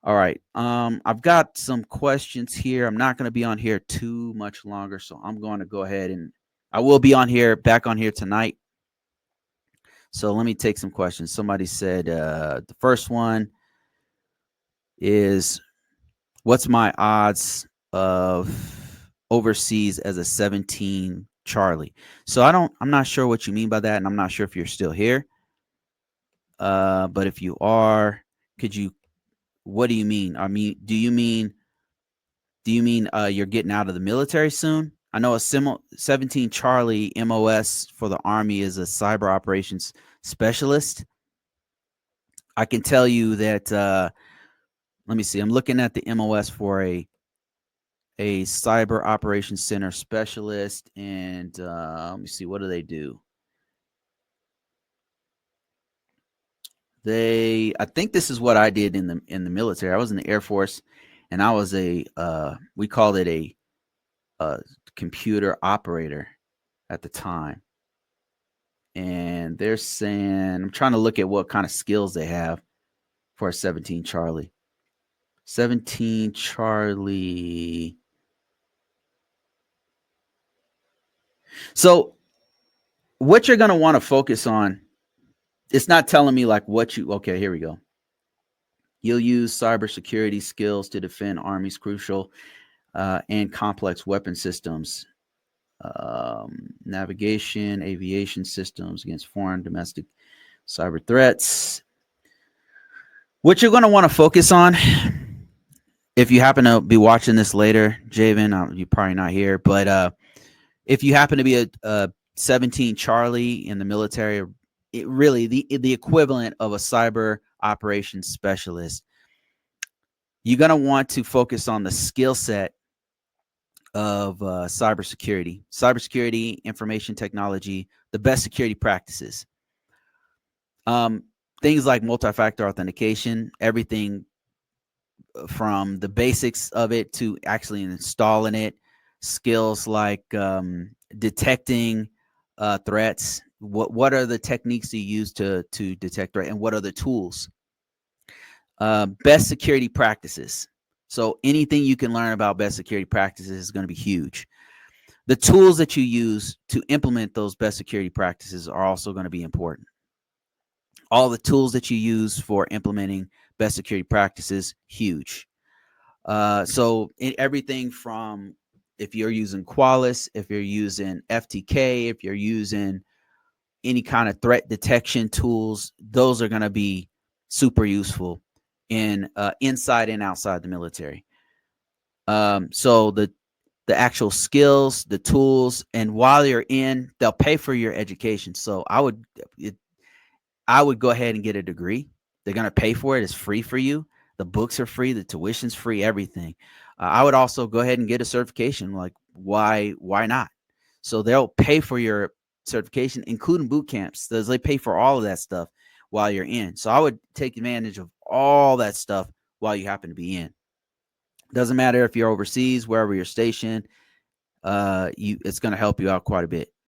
All right. I've got some questions here. I'm not going to be on here too much longer, so I'm going to go ahead and I will be on here, back on here tonight. So let me take some questions. Somebody said the first one is, what's my odds of overseas as a 17 Charlie? So I'm not sure what you mean by that, and I'm not sure if you're still here. But if you are, could you, what do you mean? Do you mean you're getting out of the military soon? I know a 17 Charlie MOS for the Army is a cyber operations specialist. I can tell you that, let me see, I'm looking at the MOS for a cyber operations center specialist. And let me see, what do they do? I think this is what I did in the military. I was in the Air Force, and I was we called it a computer operator at the time. And they're saying, I'm trying to look at what kind of skills they have for a 17 Charlie. 17 Charlie. So what you're going to want to focus on, it's not telling me like okay, here we go. You'll use cybersecurity skills to defend Army's crucial and complex weapon systems, navigation, aviation systems against foreign, domestic cyber threats. What you're going to want to focus on, if you happen to be watching this later, Javen, you're probably not here, but if you happen to be a 17 Charlie in the military, really the equivalent of a cyber operations specialist, you're going to want to focus on the skill set of cybersecurity, information technology, the best security practices. Things like multi-factor authentication, everything from the basics of it to actually installing it, skills like detecting threats. What are the techniques you use to detect threat, and what are the tools? Best security practices. So anything you can learn about best security practices is going to be huge. The tools that you use to implement those best security practices are also going to be important. All the tools that you use for implementing best security practices, huge. So everything from, if you're using Qualys, if you're using FTK, if you're using any kind of threat detection tools, those are going to be super useful in inside and outside the military. So the actual skills, the tools, and while you're in, they'll pay for your education. So I would go ahead and get a degree. They're going to pay for it. It's free for you. The books are free. The tuition's free. Everything. I would also go ahead and get a certification. Like, why not? So they'll pay for your certification, including boot camps. They pay for all of that stuff while you're in. So I would take advantage of all that stuff while you happen to be in. Doesn't matter if you're overseas, wherever you're stationed. It's going to help you out quite a bit.